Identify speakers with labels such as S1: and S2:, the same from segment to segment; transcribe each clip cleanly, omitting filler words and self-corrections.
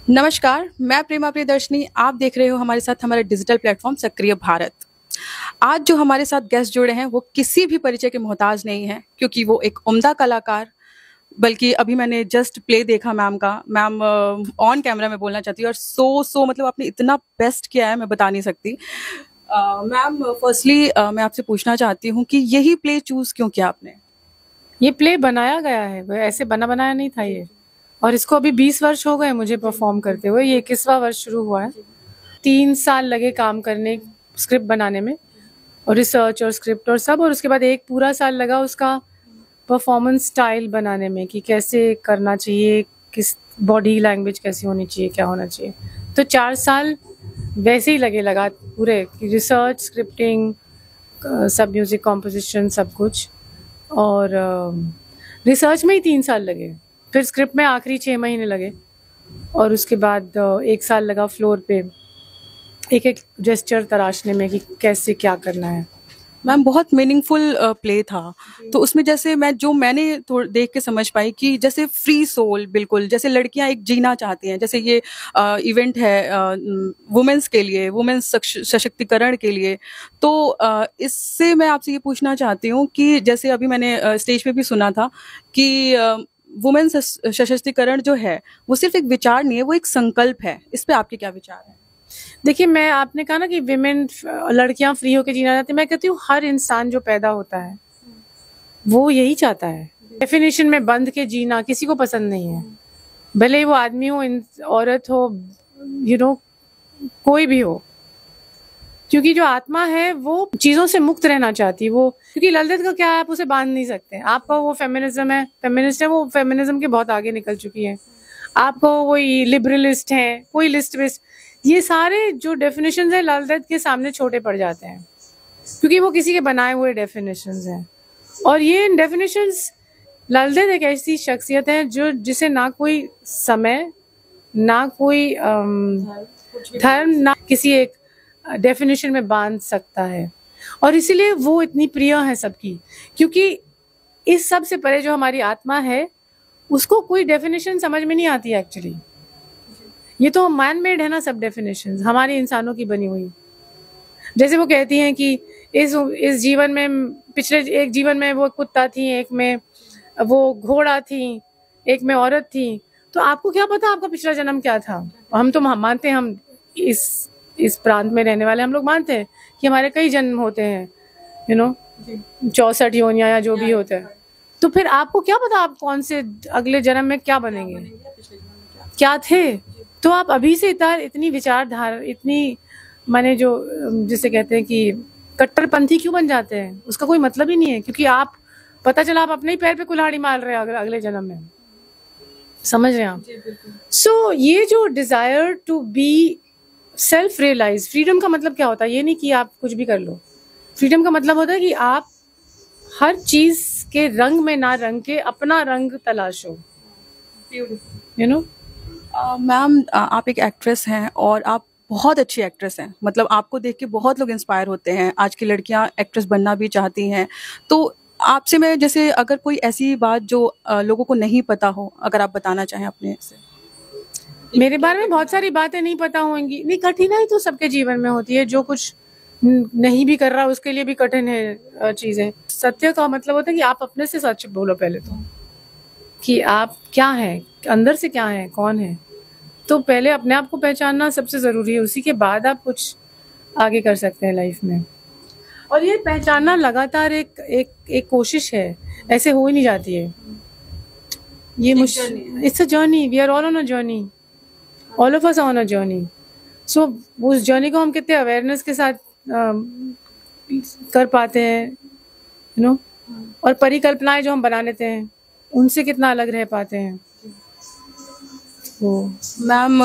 S1: नमस्कार, मैं प्रेमा प्रियदर्शनी। आप देख रहे हो हमारे साथ हमारे डिजिटल प्लेटफॉर्म सक्रिय भारत। आज जो हमारे साथ गेस्ट जुड़े हैं वो किसी भी परिचय के मोहताज नहीं है, क्योंकि वो एक उम्दा कलाकार, बल्कि अभी मैंने जस्ट प्ले देखा मैम का। मैम ऑन कैमरा में बोलना चाहती है और सो मतलब आपने इतना बेस्ट किया है, मैं बता नहीं सकती। मैम फर्स्टली मैं आपसे पूछना चाहती हूँ कि यही प्ले चूज क्यों किया आपने?
S2: ये प्ले बनाया गया है, वो ऐसे बना बनाया नहीं था ये। और इसको अभी 20 वर्ष हो गए मुझे परफॉर्म करते हुए। ये 21वां वर्ष शुरू हुआ है। 3 साल लगे काम करने, स्क्रिप्ट बनाने में और रिसर्च और स्क्रिप्ट और सब। और उसके बाद एक पूरा साल लगा उसका परफॉर्मेंस स्टाइल बनाने में कि कैसे करना चाहिए, किस बॉडी लैंग्वेज कैसी होनी चाहिए, क्या होना चाहिए। तो 4 साल वैसे ही लगा पूरे रिसर्च, स्क्रिप्टिंग, सब म्यूजिक कॉम्पोजिशन, सब कुछ। और रिसर्च में ही 3 साल लगे, फिर स्क्रिप्ट में आखिरी 6 महीने लगे। और उसके बाद 1 साल लगा फ्लोर पे एक एक जेस्चर तराशने में कि कैसे क्या करना है।
S1: मैम बहुत मीनिंगफुल प्ले था। तो उसमें जैसे मैंने देख के समझ पाई कि जैसे फ्री सोल, बिल्कुल जैसे लड़कियां एक जीना चाहती हैं। जैसे ये इवेंट है वुमेन्स के लिए, वुमेन्स सशक्तिकरण के लिए। तो इससे मैं आपसे ये पूछना चाहती हूँ कि जैसे अभी मैंने स्टेज पे भी सुना था कि वुमेन्स सशक्तिकरण जो है वो सिर्फ एक विचार नहीं है, वो एक संकल्प है। इस पे आपके क्या विचार है?
S2: देखिए, मैं आपने कहा ना कि विमेन, लड़कियां फ्री होकर जीना चाहती है। मैं कहती हूँ हर इंसान जो पैदा होता है वो यही चाहता है। डेफिनेशन में बंध के जीना किसी को पसंद नहीं है, भले ही वो आदमी हो, औरत हो, कोई भी हो। क्योंकि जो आत्मा है वो चीजों से मुक्त रहना चाहती है। वो क्योंकि ललित का क्या है, आप उसे बांध नहीं सकते। आपका वो फेमिनिज्म है, फेमिनिस्ट है, वो फेमिनिज्म के बहुत आगे निकल चुकी है। आपको वही लिबरलिस्ट है, कोई लिस्ट बेस्ट, ये सारे जो डेफिनेशंस है ललित के सामने छोटे पड़ जाते हैं, क्योंकि वो किसी के बनाए हुए डेफिनेशंस हैं। और ये डेफिनेशंस, ललित एक ऐसी शख्सियत है जो जिसे ना कोई समय, ना कोई धर्म, ना किसी एक डेफिनेशन में बांध सकता है। और इसीलिए वो इतनी प्रिय है सबकी, क्योंकि इस सब से परे जो हमारी आत्मा है उसको कोई डेफिनेशन समझ में नहीं आती है एक्चुअली। ये तो मैन मेड है ना, सब डेफिनेशंस हमारे इंसानों की बनी हुई। जैसे वो कहती हैं कि इस जीवन में, पिछले एक जीवन में वो कुत्ता थी, एक में वो घोड़ा थी, एक में औरत थी। तो आपको क्या पता आपका पिछला जन्म क्या था? हम तो मानते हैं, हम इस प्रांत में रहने वाले हम लोग मानते हैं कि हमारे कई जन्म होते हैं, 64 योनियां या जो भी होता है। तो फिर आपको क्या पता आप कौन से अगले जन्म में क्या बनेंगे, क्या थे? तो आप अभी से इतनी विचारधारा, इतनी माने जो जिसे कहते हैं कि कट्टरपंथी क्यों बन जाते हैं, उसका कोई मतलब ही नहीं है। क्योंकि आप, पता चला आप अपने ही पैर पे कुल्हाड़ी मार रहे हैं अगले जन्म में। समझ रहे हैं आप? सो ये जो desire to be self realise, freedom का मतलब क्या होता है? ये नहीं कि आप कुछ भी कर लो। फ्रीडम का मतलब होता है कि आप हर चीज के रंग में ना रंग के अपना रंग तलाशो। यू नो
S1: मैम आप एक एक्ट्रेस हैं और आप बहुत अच्छी एक्ट्रेस हैं। मतलब आपको देख के बहुत लोग इंस्पायर होते हैं। आज की लड़कियां एक्ट्रेस बनना भी चाहती हैं। तो आपसे मैं जैसे अगर कोई ऐसी बात जो लोगों को नहीं पता हो, अगर आप बताना चाहें अपने से।
S2: मेरे बारे में बहुत सारी बातें नहीं पता होंगी। नहीं, कठिनाई तो सबके जीवन में होती है। जो कुछ नहीं भी कर रहा उसके लिए भी कठिन है चीजें। सत्य का मतलब होता है कि आप अपने से सच बोलो पहले तो, कि आप क्या हैं, अंदर से क्या है, कौन है। तो पहले अपने आप को पहचानना सबसे जरूरी है, उसी के बाद आप कुछ आगे कर सकते हैं लाइफ में। और ये पहचानना लगातार एक एक एक कोशिश है, ऐसे हो ही नहीं जाती है। ये मुश्किल, it's a journey, we are all on a journey, all of us on a journey. So उस जर्नी को हम कितने अवेयरनेस के साथ कर पाते हैं, और परिकल्पनाएं जो हम बना लेते हैं उनसे कितना अलग रह पाते हैं।
S1: मैम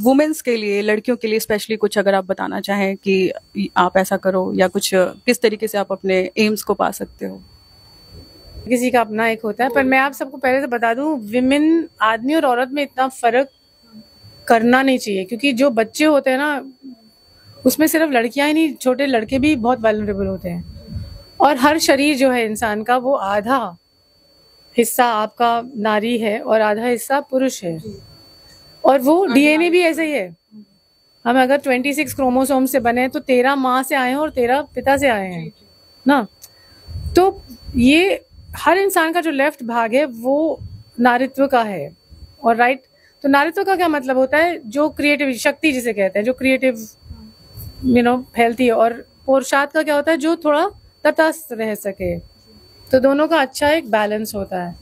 S1: वुमेन्स के लिए, लड़कियों के लिए स्पेशली कुछ अगर आप बताना चाहें कि आप ऐसा करो, या कुछ किस तरीके से आप अपने एम्स को पा सकते हो।
S2: किसी का अपना एक होता है, पर मैं आप सबको पहले से बता दूं, विमेन, आदमी और औरत में इतना फर्क करना नहीं चाहिए। क्योंकि जो बच्चे होते हैं ना, उसमें सिर्फ लड़कियां ही नहीं, छोटे लड़के भी बहुत वल्नरेबल होते हैं। और हर शरीर जो है इंसान का, वो आधा हिस्सा आपका नारी है और आधा हिस्सा पुरुष है। और वो डीएनए भी ऐसा ही है। हम अगर 26 क्रोमोसोम से बने तो 13 माँ से आए हैं और 13 पिता से आए हैं ना। तो ये हर इंसान का जो लेफ्ट भाग है वो नारित्व का है और राइट। तो नारित्व का क्या मतलब होता है, जो क्रिएटिव शक्ति जिसे कहते हैं, जो क्रिएटिव हेल्थी। और पुरुषार्थ का क्या होता है, जो थोड़ा तटस्थ रह सके। तो दोनों का अच्छा एक बैलेंस होता है।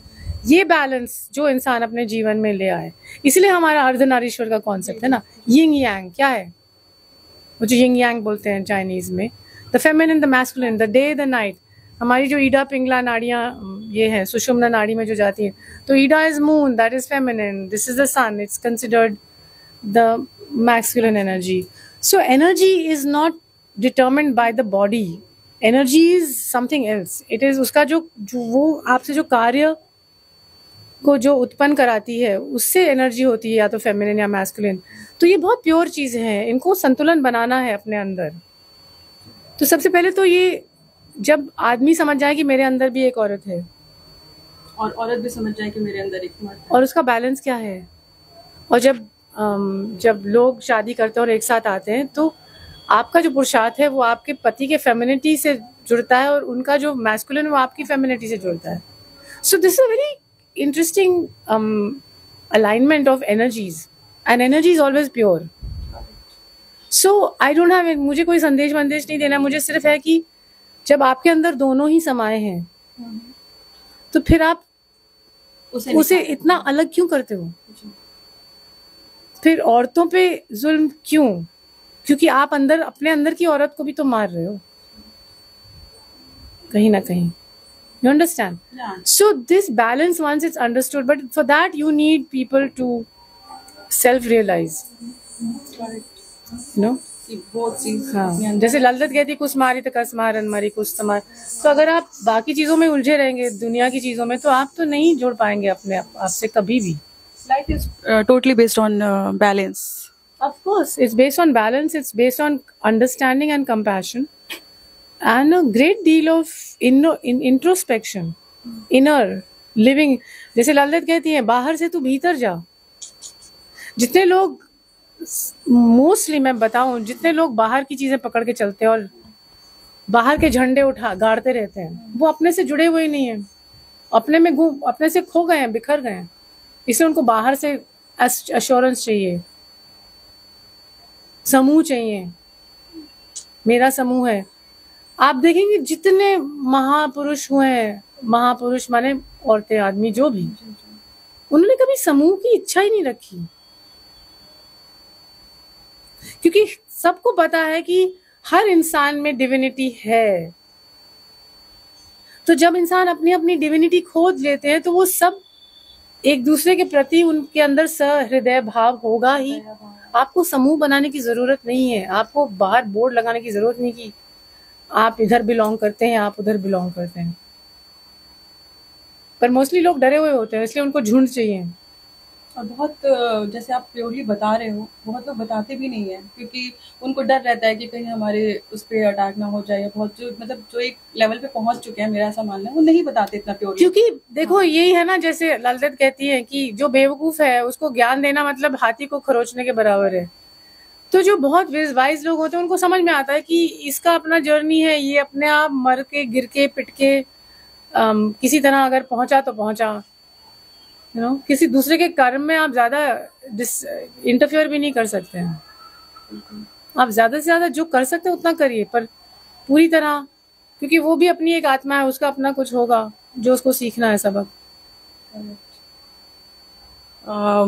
S2: ये बैलेंस जो इंसान अपने जीवन में ले आए, इसलिए हमारा अर्धनारीश्वर का कॉन्सेप्ट है ना, यिंग यांग। क्या है वो जो यिंग यांग बोलते हैं चाइनीज में, the feminine the masculine, the day the night. हमारी जो ईडा पिंगला नाड़ियाँ ये हैं सुषुम्ना नाड़ी में जो जाती है, तो Ida is moon, that is feminine, this is the sun, it's considered the masculine energy. So energy is not determined by the body, energy is something else. It is उसका जो वो आपसे जो कार्य को जो उत्पन्न कराती है उससे एनर्जी होती है, या तो फेमिनिन या मैस्कुलिन। तो ये बहुत प्योर चीजें हैं, इनको संतुलन बनाना है अपने अंदर। तो सबसे पहले तो ये जब आदमी समझ जाए कि मेरे अंदर भी एक औरत है,
S1: और औरत भी समझ जाए कि मेरे अंदर एक मर्द है,
S2: और उसका बैलेंस क्या है। और जब लोग शादी करते हैं और एक साथ आते हैं, तो आपका जो पुरुषार्थ है वो आपके पति के फेमिनिटी से जुड़ता है और उनका जो मैस्कुलिन वो आपकी फेमिनिटी से जुड़ता है। So this is a very interesting alignment of energies, and energy is always pure. So I don't have, मुझे कोई संदेश नहीं देना, मुझे सिर्फ है कि जब आपके अंदर दोनों ही समाये हैं तो फिर आप उसे इतना अलग क्यों करते हो, फिर औरतों पे जुल्म क्यों, क्योंकि आप अपने अंदर की औरत को भी तो मार रहे हो कहीं ना कहीं। You understand?
S1: Yeah.
S2: So this balance, once it's understood, but for that you need people to self-realize. You know? हाँ, जैसे ललित कहती कुछ मारी तो कस मारन मारी कुछ तमार। तो अगर आप बाकी चीजों में उलझे रहेंगे, दुनिया की चीजों में, तो आप तो नहीं जुड़ पाएंगे अपने आपसे कभी भी।
S1: Life is totally based on balance.
S2: Of course, it's based on balance. It's based on understanding and compassion. And a great deal of introspection, inner living. जैसे ललित कहती है बाहर से तू भीतर जा। जितने लोग मोस्टली मैं बताऊं, जितने लोग बाहर की चीजें पकड़ के चलते हैं और बाहर के झंडे गाड़ते रहते हैं, वो अपने से जुड़े हुए ही नहीं है, अपने से खो गए हैं, बिखर गए हैं। इसलिए उनको बाहर से अश्योरेंस चाहिए, समूह चाहिए, मेरा समूह है। आप देखेंगे जितने महापुरुष हुए हैं, महापुरुष माने औरतें आदमी जो भी, उन्होंने कभी समूह की इच्छा ही नहीं रखी, क्योंकि सबको पता है कि हर इंसान में डिविनिटी है। तो जब इंसान अपनी अपनी डिविनिटी खोज लेते हैं तो वो सब एक दूसरे के प्रति उनके अंदर सहृदय भाव होगा ही। आपको समूह बनाने की जरूरत नहीं है, आपको बाहर बोर्ड लगाने की जरूरत नहीं कि आप इधर बिलोंग करते हैं, आप उधर बिलोंग करते हैं। पर मोस्टली लोग डरे हुए होते हैं, इसलिए उनको झुंड चाहिए।
S1: और बहुत जैसे आप प्योरली बता रहे हो, बहुत लोग बताते भी नहीं है क्योंकि उनको डर रहता है कि कहीं हमारे उस पर अटैक ना हो जाए, या बहुत जो एक लेवल पे पहुंच चुके हैं, मेरा ऐसा मानना है, वो नहीं बताते इतना प्योरली।
S2: क्योंकि देखो यही है ना, जैसे ललित कहती है कि जो बेवकूफ है उसको ज्ञान देना मतलब हाथी को खरोचने के बराबर है। तो जो बहुत वाइज लोग होते हैं उनको समझ में आता है कि इसका अपना जर्नी है, ये अपने आप मर के गिर के पिट के किसी तरह अगर पहुंचा तो पहुंचा। किसी दूसरे के कर्म में आप ज्यादा इंटरफेयर भी नहीं कर सकते हैं। आप ज्यादा से ज्यादा जो कर सकते हैं उतना करिए, पर पूरी तरह, क्योंकि वो भी अपनी एक आत्मा है, उसका अपना कुछ होगा जो उसको सीखना है सबक।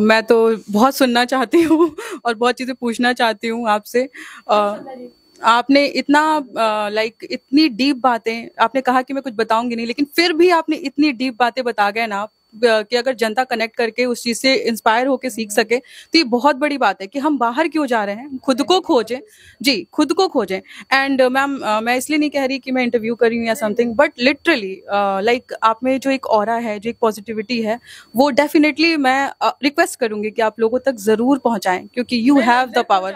S1: मैं तो बहुत सुनना चाहती हूँ और बहुत चीजें पूछना चाहती हूँ आपसे। आपने इतना इतनी डीप बातें आपने कहा कि मैं कुछ बताऊंगी नहीं, लेकिन फिर भी आपने इतनी डीप बातें बता गए ना कि अगर जनता कनेक्ट करके उस चीज से इंस्पायर होके सीख सके तो ये बहुत बड़ी बात है कि हम बाहर क्यों जा रहे हैं, खुद को खोजें। जी, खुद को खोजें। एंड मैम, मैं इसलिए नहीं कह रही कि मैं इंटरव्यू कर रही हूँ या समथिंग, बट लिटरली आप में जो एक ऑरा है, जो एक पॉजिटिविटी है, वो डेफिनेटली मैं रिक्वेस्ट करूंगी कि आप लोगों तक जरूर पहुंचाएं, क्योंकि यू हैव द पावर।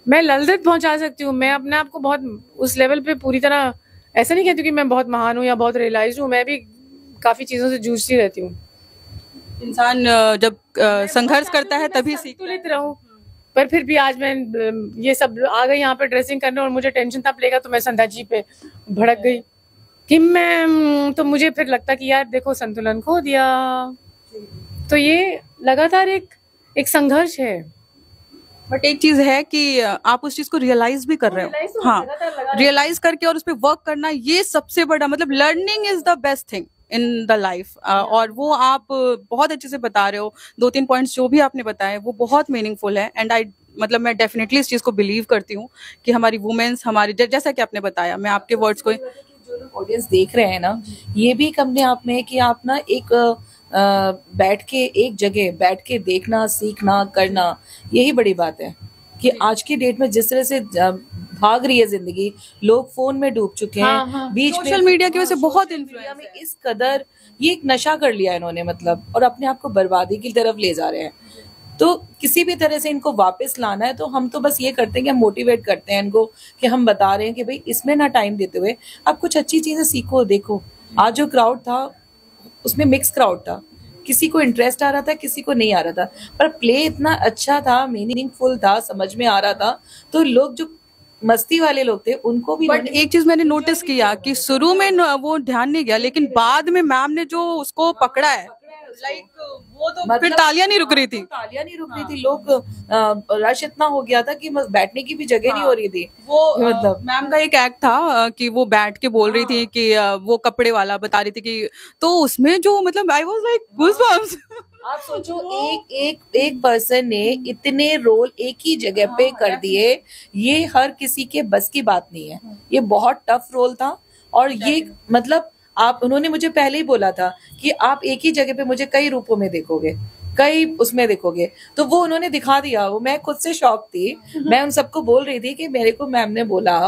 S2: मैं ललित पहुंचा सकती हूँ, मैं अपने आप को बहुत उस लेवल पे पूरी तरह ऐसा नहीं कहती कि मैं बहुत महान हूँ या बहुत रियलाइज हूँ, मैं भी काफी चीजों से जूझती रहती हूँ।
S1: इंसान जब संघर्ष करता है तभी सीखता है।
S2: संतुलित रहूं, पर फिर भी आज मैं ये सब आ गई यहाँ पे ड्रेसिंग करने और मुझे टेंशन था प्ले का, तो मैं संध्या जी पे भड़क गई कि मैं तो मुझे फिर लगता कि यार देखो संतुलन खो दिया। तो ये लगातार एक संघर्ष है।
S1: बट एक चीज है कि आप उस चीज को रियलाइज भी कर रहे
S2: Realize
S1: हो।
S2: तो
S1: हाँ,
S2: लगातार लगा रहे हैं।
S1: रियलाइज करके और उस पर वर्क करना, ये सबसे बड़ा मतलब learning is the best thing in the life. और वो आप बहुत अच्छे से बता रहे हो। 2-3 पॉइंट्स जो भी आपने बताए वो बहुत मीनिंगफुल है। एंड आई मतलब मैं डेफिनेटली इस चीज को बिलीव करती हूँ कि हमारी वुमेन्स, हमारी जैसा कि आपने बताया, मैं आपके वर्ड्स को
S3: जो लोग ऑडियंस देख रहे हैं ना, ये भी एक अपने आप में है कि आप ना एक बैठ के एक जगह बैठ के देखना, सीखना, करना, यही बड़ी बात है। कि आज की डेट में जिस तरह से भाग रही है जिंदगी, लोग फोन में डूब चुके हैं।
S2: हाँ, हाँ।
S3: बीच में
S1: सोशल मीडिया की वजह से बहुत
S3: सोशल
S1: influence
S3: मीडिया में इस कदर ये एक नशा कर लिया इन्होंने, मतलब, और अपने आप को बर्बादी की तरफ ले जा रहे हैं। तो किसी भी तरह से इनको वापस लाना है, तो हम तो बस ये करते हैं कि हम मोटिवेट करते हैं इनको, कि हम बता रहे हैं कि भाई इसमें ना टाइम देते हुए आप कुछ अच्छी चीजें सीखो। देखो आज जो क्राउड था उसमें मिक्स क्राउड था, किसी को इंटरेस्ट आ रहा था, किसी को नहीं आ रहा था, पर प्ले इतना अच्छा था, मीनिंगफुल था, समझ में आ रहा था, तो लोग जो मस्ती वाले लोग थे उनको भी।
S1: बट एक चीज मैंने नोटिस किया कि शुरू में वो ध्यान नहीं गया, लेकिन बाद में मैम ने जो उसको पकड़ा है, लाइक वो तो फिर
S3: मतलब
S1: तालियां नहीं रुक रही थी।
S3: तालियां नहीं रुक रही थी, लोग रश इतना हो गया था कि बैठने की भी जगह नहीं हो रही थी।
S1: वो
S3: मतलब
S1: मैम का एक एक्ट था कि वो बैठ के बोल रही थी कि वो कपड़े वाला बता रही थी कि, तो उसमें जो मतलब आई वाज लाइक गूज़बम्प्स।
S3: आप सोचो, एक पर्सन ने इतने रोल एक ही जगह पे कर दिए, ये हर किसी के बस की बात नहीं है। ये बहुत टफ रोल था। और ये मतलब आप, उन्होंने मुझे पहले ही बोला था कि आप एक ही जगह पे मुझे कई रूपों में देखोगे, कई उसमें देखोगे, तो वो उन्होंने दिखा दिया। वो मैं खुद से शॉक थी। मैं उन सबको बोल रही थी कि मेरे को मैम ने बोला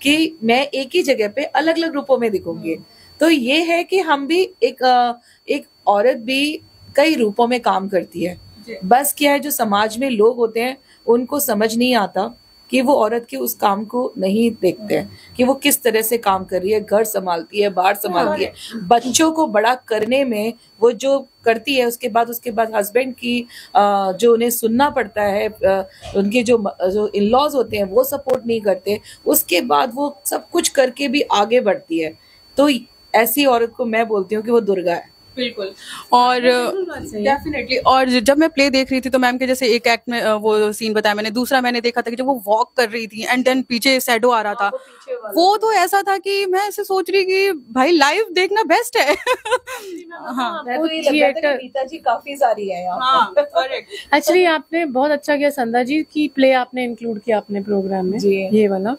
S3: कि मैं एक ही जगह पे अलग अलग रूपों में दिखूंगी। तो ये है कि हम भी एक औरत भी कई रूपों में काम करती है। बस क्या है, जो समाज में लोग होते हैं उनको समझ नहीं आता कि वो औरत के उस काम को नहीं देखते हैं कि वो किस तरह से काम कर रही है, घर संभालती है, बाहर संभालती है, बच्चों को बड़ा करने में वो जो करती है, उसके बाद हस्बैंड की जो उन्हें सुनना पड़ता है, उनके जो इन लॉज होते हैं वो सपोर्ट नहीं करते, उसके बाद वो सब कुछ करके भी आगे बढ़ती है। तो ऐसी औरत को मैं बोलती हूँ कि वो दुर्गा है।
S1: बिल्कुल। और डेफिनेटली, और जब मैं प्ले देख रही थी तो मैम के जैसे एक एक्ट में वो सीन बताया मैंने, दूसरा मैंने देखा था कि जब वो वॉक कर रही थी एंड देन पीछे शैडो आ रहा था, वो तो ऐसा था कि मैं ऐसे सोच रही कि भाई लाइव देखना बेस्ट है। हाँ,
S3: मैं तो ये लग रहा था कि रीता जी काफी सारी है यहाँ
S1: हाँ, करेक्ट।
S2: एक्चुअली आपने बहुत अच्छा किया संध्या जी की प्ले आपने इंक्लूड किया अपने प्रोग्राम में
S3: जी।
S2: ये वाला,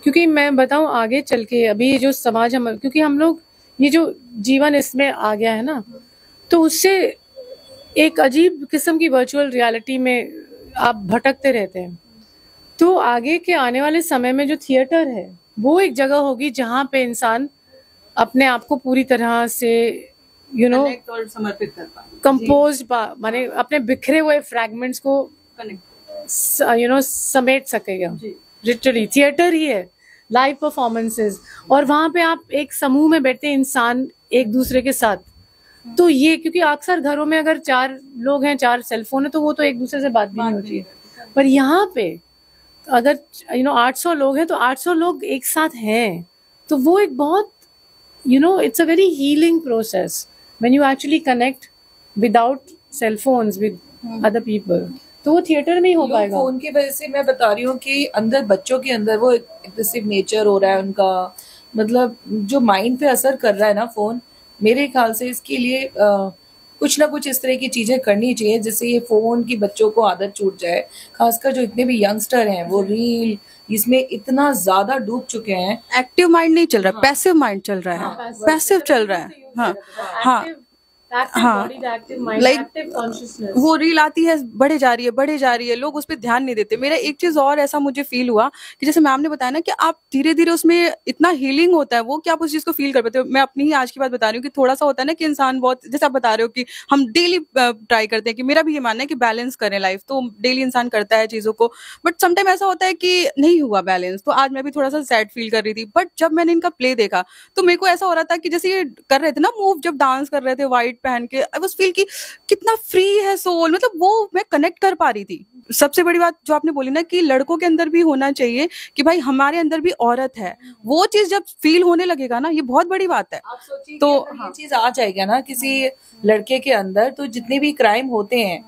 S2: क्योंकि मैं बताऊं आगे चल के अभी जो समाज हम, क्योंकि हम लोग ये जो जीवन इसमें आ गया है ना, तो उससे एक अजीब किस्म की वर्चुअल रियलिटी में आप भटकते रहते हैं। तो आगे के आने वाले समय में जो थिएटर है वो एक जगह होगी जहां पे इंसान अपने आप को पूरी तरह से
S1: कनेक्ट और समर्पित कर पाए,
S2: कंपोज माने अपने बिखरे हुए फ्रैगमेंट्स को
S1: कनेक्ट
S2: समेट सकेगा। लिटरली थिएटर ही है, लाइव परफॉर्मेंसेस, और वहां पे आप एक समूह में बैठे इंसान एक दूसरे के साथ। तो ये क्योंकि अक्सर घरों में अगर 4 लोग हैं, 4 सेलफोन है, तो वो तो एक दूसरे से बात भी नहीं होती है। पर यहाँ पे अगर 800 लोग हैं तो 800 लोग एक साथ हैं, तो वो एक बहुत it's a very healing process when you actually connect without cell phones with other people. तो वो थिएटर में ही हो पाएगा।
S3: फोन की वजह से मैं बता रही हूँ कि अंदर बच्चों के अंदर वो एग्रेसिव नेचर हो रहा है उनका, मतलब जो माइंड पे असर कर रहा है ना फोन, मेरे ख्याल से इसके लिए कुछ ना कुछ इस तरह की चीजें करनी चाहिए जिससे ये फोन की बच्चों को आदत छूट जाए। खासकर जो इतने भी यंगस्टर हैं वो रील इसमें इतना ज्यादा डूब चुके हैं।
S1: एक्टिव माइंड नहीं चल रहा, पैसिव माइंड चल रहा है, पैसिव चल रहा है। हाँ हाँ हाँ, लाइक वो रील आती है, बढ़े जा रही है, लोग उस पर ध्यान नहीं देते। मेरा एक चीज और ऐसा मुझे फील हुआ कि जैसे मैम ने बताया ना कि आप धीरे धीरे उसमें इतना हीलिंग होता है वो कि आप उस चीज को फील कर पाते हो। मैं अपनी ही आज की बात बता रही हूँ कि थोड़ा सा होता है ना कि इंसान बहुत, जैसे आप बता रहे हो कि हम डेली ट्राई करते हैं, कि मेरा भी ये मानना है कि बैलेंस करें लाइफ, तो डेली इंसान करता है चीजों को, बट समटाइम ऐसा होता है कि नहीं हुआ बैलेंस। तो आज मैं भी थोड़ा सा सैड फील कर रही थी, बट जब मैंने इनका प्ले देखा तो मेरे को ऐसा हो रहा था कि जैसे ये कर रहे थे ना मूव, जब डांस कर रहे थे व्हाइट पहन के आई वाज फील कि कितना फ्री है सोल, मतलब वो मैं कनेक्ट कर पा रही थी। सबसे बड़ी बात जो आपने बोली ना कि लड़कों के अंदर भी होना चाहिए कि भाई हमारे अंदर भी औरत है, वो चीज जब फील होने लगेगा ना, ये बहुत बड़ी बात है।
S3: आप सोचिए
S1: तो
S3: कि अगर ये चीज आ जाएगा ना किसी लड़के के अंदर, तो जितने भी क्राइम होते हैं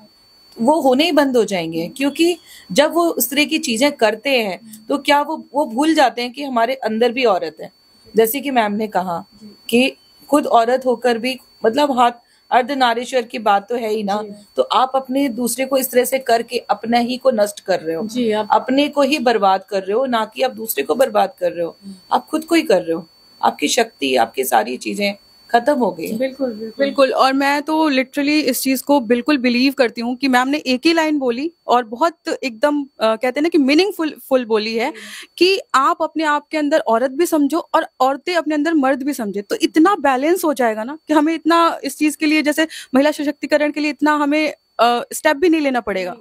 S3: वो होने ही बंद हो जाएंगे। क्योंकि जब वो उस तरह की चीजें करते हैं तो क्या वो भूल जाते हैं कि हमारे अंदर भी औरत है। जैसे कि मैम ने कहा कि खुद औरत होकर भी, मतलब हाथ अर्धनारीश्वर की बात तो है ही ना, तो आप अपने दूसरे को इस तरह से करके अपना ही को नष्ट कर रहे हो
S2: जी, आप
S3: अपने को ही बर्बाद कर रहे हो, ना कि आप दूसरे को बर्बाद कर रहे हो, आप खुद को ही कर रहे हो। आपकी शक्ति, आपकी सारी चीजें खत्म हो गई।
S2: बिल्कुल
S1: बिल्कुल। और मैं तो लिटरली इस चीज को बिल्कुल बिलीव करती हूँ कि मैम ने एक ही लाइन बोली और बहुत एकदम कहते हैं ना कि मीनिंगफुल बोली है कि आप अपने आप के अंदर औरत भी समझो और औरतें अपने अंदर मर्द भी समझे, तो इतना बैलेंस हो जाएगा ना कि हमें इतना इस चीज के लिए, जैसे महिला सशक्तिकरण के लिए इतना हमें स्टेप भी नहीं लेना पड़ेगा,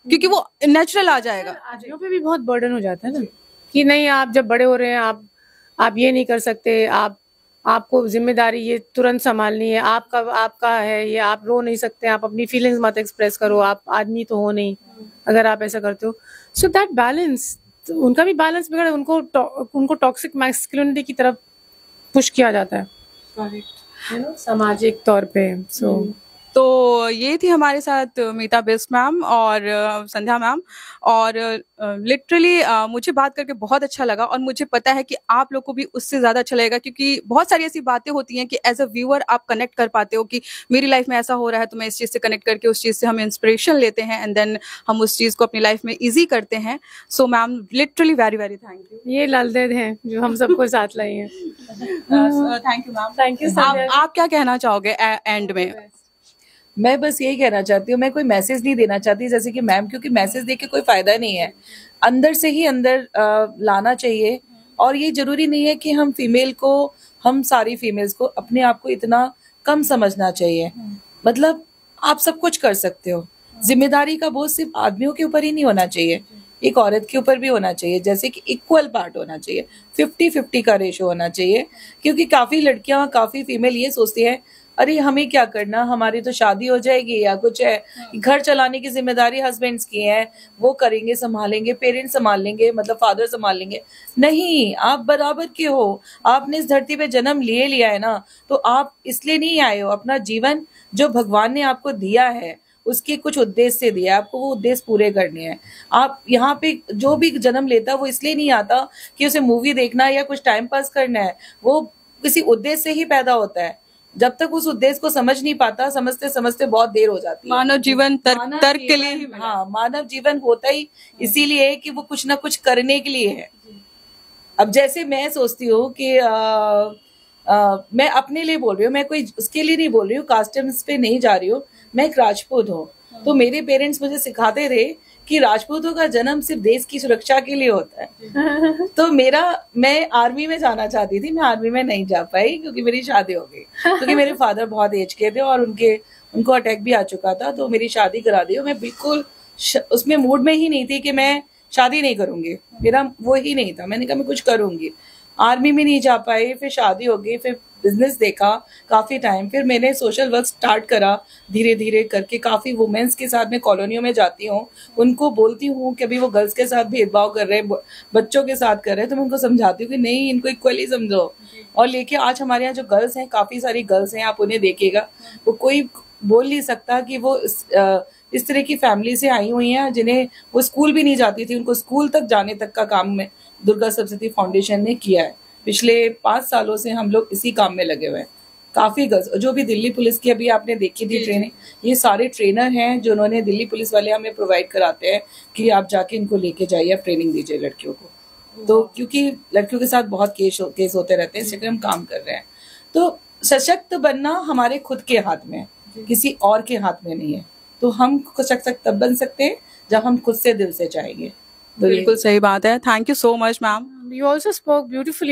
S1: क्योंकि वो नेचुरल आ जाएगा।
S2: आदमियों पे भी बहुत बर्डन हो जाता है ना कि नहीं, आप जब बड़े हो रहे हैं, आप ये नहीं कर सकते, आपको जिम्मेदारी ये तुरंत संभालनी है, आपका है ये, आप रो नहीं सकते, आप अपनी फीलिंग्स मत एक्सप्रेस करो, आप आदमी तो हो नहीं अगर आप ऐसा करते हो। सो दैट बैलेंस, उनका भी बैलेंस बिगड़, उनको टॉक्सिक मैस्कुलिनिटी की तरफ पुश किया जाता है, सामाजिक तौर पे।
S1: तो ये थी हमारे साथ मीता बिष्ट मैम और संध्या मैम, और लिटरली मुझे बात करके बहुत अच्छा लगा और मुझे पता है कि आप लोग को भी उससे ज़्यादा अच्छा लगेगा, क्योंकि बहुत सारी ऐसी बातें होती हैं कि एज अ व्यूअर आप कनेक्ट कर पाते हो कि मेरी लाइफ में ऐसा हो रहा है, तो मैं इस चीज़ से कनेक्ट करके उस चीज़ से हम इंस्पिरेशन लेते हैं एंड देन हम उस चीज़ को अपनी लाइफ में ईजी करते हैं। So ma'am literally very very thank you.
S2: ये ललदेद हैं जो हम सबको साथ लाई हैं।
S1: Thank you ma'am.
S2: Thank you.
S1: आप क्या कहना चाहोगे एंड में?
S3: मैं बस यही कहना चाहती हूँ, मैं कोई मैसेज नहीं देना चाहती जैसे कि मैम, क्योंकि मैसेज दे के कोई फायदा नहीं है। अंदर से ही अंदर लाना चाहिए। और ये जरूरी नहीं है कि हम सारी फीमेल्स को अपने आप को इतना कम समझना चाहिए। मतलब आप सब कुछ कर सकते हो। जिम्मेदारी का बोझ सिर्फ आदमियों के ऊपर ही नहीं होना चाहिए, एक औरत के ऊपर भी होना चाहिए। जैसे कि इक्वल पार्ट होना चाहिए, 50-50 का रेशो होना चाहिए। क्योंकि काफी लड़कियां, काफी फीमेल ये सोचती है, अरे हमें क्या करना, हमारी तो शादी हो जाएगी या कुछ है, घर चलाने की जिम्मेदारी हस्बैंड्स की है, वो करेंगे, संभालेंगे, पेरेंट्स संभाल लेंगे, मतलब फादर संभाल लेंगे। नहीं, आप बराबर के हो। आपने इस धरती पे जन्म लिया है ना, तो आप इसलिए नहीं आए हो। अपना जीवन जो भगवान ने आपको दिया है उसके कुछ उद्देश्य से दिया है, आपको वो उद्देश्य पूरे करने हैं। आप यहाँ पे जो भी जन्म लेता है वो इसलिए नहीं आता कि उसे मूवी देखना है या कुछ टाइम पास करना है, वो किसी उद्देश्य से ही पैदा होता है। जब तक उस उद्देश्य को समझ नहीं पाता, समझते समझते बहुत देर हो जाती है।
S1: मानव जीवन तर्क के लिए ही मिला।
S3: हाँ, मानव जीवन होता ही इसीलिए है कि वो कुछ ना कुछ करने के लिए है। अब जैसे मैं सोचती हूँ कि मैं अपने लिए बोल रही हूँ, मैं कोई उसके लिए नहीं बोल रही हूँ, कास्टम्स पे नहीं जा रही हूँ। मैं एक राजपूत हूँ, तो मेरे पेरेंट्स मुझे सिखाते थे कि राजपूतों का जन्म सिर्फ देश की सुरक्षा के लिए होता है। तो मैं आर्मी में जाना चाहती थी, मैं आर्मी में नहीं जा पाई क्योंकि मेरी शादी हो गई। क्योंकि मेरे फादर बहुत एज के थे और उनको अटैक भी आ चुका था, तो मेरी शादी करा दी। मैं बिल्कुल उसमें मूड में ही नहीं थी कि मैं शादी नहीं करूंगी, मेरा वो ही नहीं था। मैंने कहा मैं कुछ करूंगी। आर्मी में नहीं जा पाई, फिर शादी हो गई, फिर बिजनेस देखा काफी टाइम, फिर मैंने सोशल वर्क स्टार्ट करा धीरे धीरे करके। काफी वुमेन्स के साथ मैं कॉलोनियों में जाती हूँ, उनको बोलती हूँ कि अभी वो गर्ल्स के साथ भेदभाव कर रहे हैं, बच्चों के साथ कर रहे हैं, तो मैं उनको समझाती हूँ कि नहीं, इनको इक्वली समझो। और लेके आज हमारे यहाँ जो गर्ल्स हैं, काफी सारी गर्ल्स हैं, आप उन्हें देखिएगा, वो कोई बोल नहीं सकता कि वो इस तरह की फैमिली से आई हुई हैं जिन्हें वो स्कूल भी नहीं जाती थी, उनको स्कूल तक जाने तक का काम में दुर्गा सप्तशती फाउंडेशन ने किया है। पिछले 5 सालों से हम लोग इसी काम में लगे हुए हैं। काफी गर्ल्स, जो भी दिल्ली पुलिस की अभी आपने देखी थी ट्रेनिंग, ये सारे ट्रेनर हैं जो उन्होंने दिल्ली पुलिस वाले हमें प्रोवाइड कराते हैं कि आप जाके इनको लेके जाइए, आप ट्रेनिंग दीजिए लड़कियों को। तो क्योंकि लड़कियों के साथ बहुत केस होते रहते हैं, इसलिए हम काम कर रहे हैं। तो सशक्त बनना हमारे खुद के हाथ में है, किसी और के हाथ में नहीं है। तो हम सशक्त तब बन सकते हैं जब हम खुद से दिल से चाहेंगे। तो
S1: बिल्कुल सही बात है। Thank you so much ma'am.
S2: You also spoke beautifully